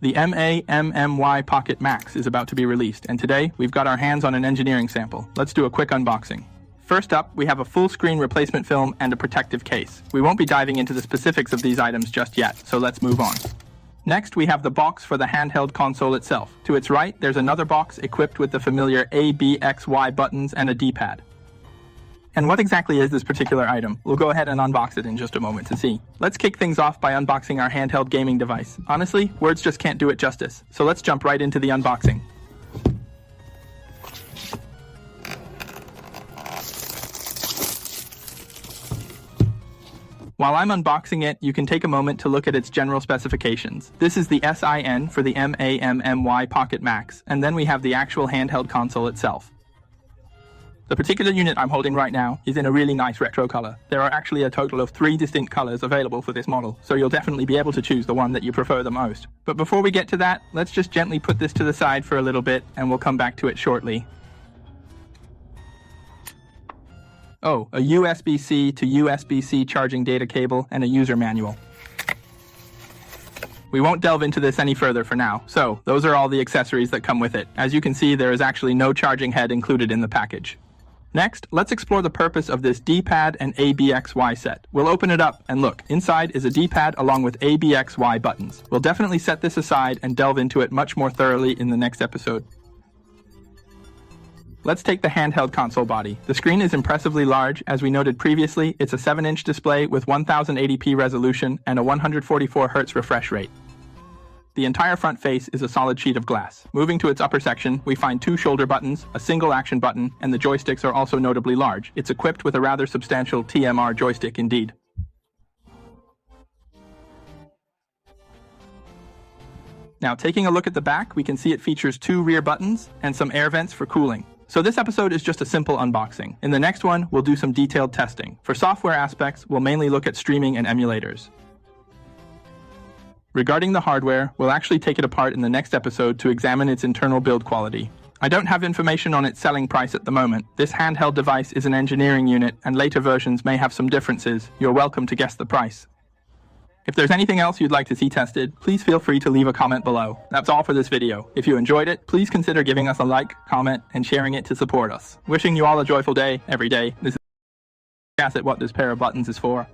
The Mangmi Pocket Max is about to be released, and today we've got our hands on an engineering sample. Let's do a quick unboxing. First up, we have a full-screen replacement film and a protective case. We won't be diving into the specifics of these items just yet, so let's move on. Next, we have the box for the handheld console itself. To its right, there's another box equipped with the familiar ABXY buttons and a D-pad. And what exactly is this particular item? We'll go ahead and unbox it in just a moment to see. Let's kick things off by unboxing our handheld gaming device. Honestly, words just can't do it justice, so let's jump right into the unboxing. While I'm unboxing it, you can take a moment to look at its general specifications. This is the SIN for the Mangmi Pocket Max, and then we have the actual handheld console itself. The particular unit I'm holding right now is in a really nice retro color. There are actually a total of 3 distinct colors available for this model, so you'll definitely be able to choose the one that you prefer the most. But before we get to that, let's just gently put this to the side for a little bit, and we'll come back to it shortly. Oh, a USB-C to USB-C charging data cable and a user manual. We won't delve into this any further for now, so those are all the accessories that come with it. As you can see, there is actually no charging head included in the package. Next, let's explore the purpose of this D-pad and ABXY set. We'll open it up and look. Inside is a D-pad along with ABXY buttons. We'll definitely set this aside and delve into it much more thoroughly in the next episode. Let's take the handheld console body. The screen is impressively large. As we noted previously, it's a 7-inch display with 1080p resolution and a 144Hz refresh rate. The entire front face is a solid sheet of glass. Moving to its upper section, we find 2 shoulder buttons, a single action button, and the joysticks are also notably large. It's equipped with a rather substantial TMR joystick indeed. Now, taking a look at the back, we can see it features 2 rear buttons and some air vents for cooling. So this episode is just a simple unboxing. In the next one, we'll do some detailed testing. For software aspects, we'll mainly look at streaming and emulators. Regarding the hardware, we'll actually take it apart in the next episode to examine its internal build quality. I don't have information on its selling price at the moment. This handheld device is an engineering unit, and later versions may have some differences. You're welcome to guess the price. If there's anything else you'd like to see tested, please feel free to leave a comment below. That's all for this video. If you enjoyed it, please consider giving us a like, comment, and sharing it to support us. Wishing you all a joyful day, every day. This is Guess at what this pair of buttons is for.